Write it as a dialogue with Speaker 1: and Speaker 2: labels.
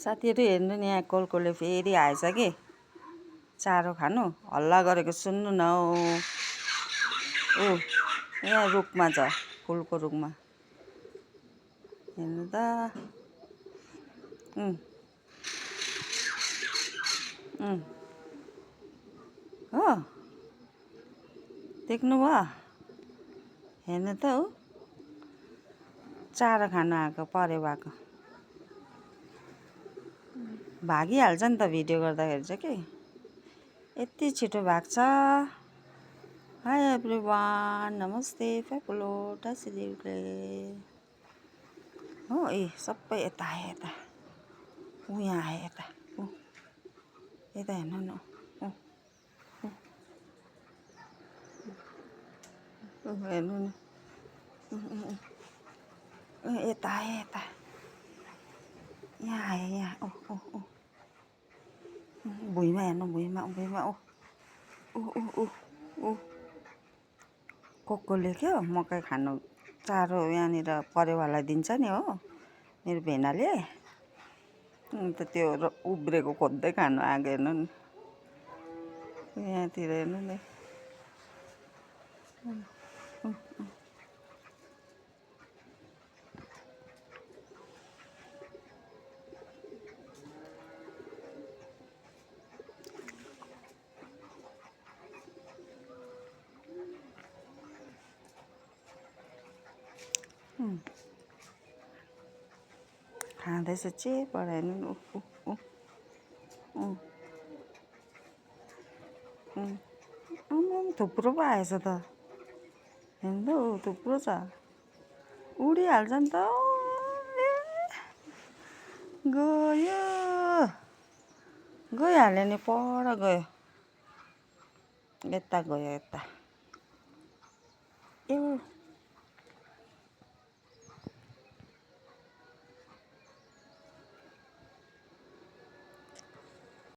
Speaker 1: साथीहरु हेर्नु नि यहाँ कोलकोले फेरि आएछ कि चारो खानु हल्ला गरेको सुन्नु न ऊ यहाँ रुखमा छ फुलको रुखमा हेर्नु त हो देख्नुभयो हेर्नु त ऊ चारो खानु आएको परेवाको भागिहाल्छ नि त भिडियो गर्दाखेरि चाहिँ कि यति छिटो भाग्छ। हाई एभ्रिवान नमस्ते फ्यापुलोटा सिलिगुडीले हो ए सबै यता आए यता ऊ यहाँ आए यता ऊ यता हेर्नु न हेर्नु न यता आए यता यहाँ आए यहाँ भुइँमा हेर्नु भुइँमा कोकोले क्या मकै खानु चारो यहाँनिर परेवालाई दिन्छ नि हो मेरो भेनाले अन्त त्यो उब्रेको खोज्दै खानु आएको हेर्नु नि यहाँतिर हेर्नु नि खाँदैछ चेपबाट हेर्नु थुप्रो पो आएछ त हेर्नु थुप्रो छ उडिहाल्छ नि त गइहाल्यो नि पर गयो यता गयो यता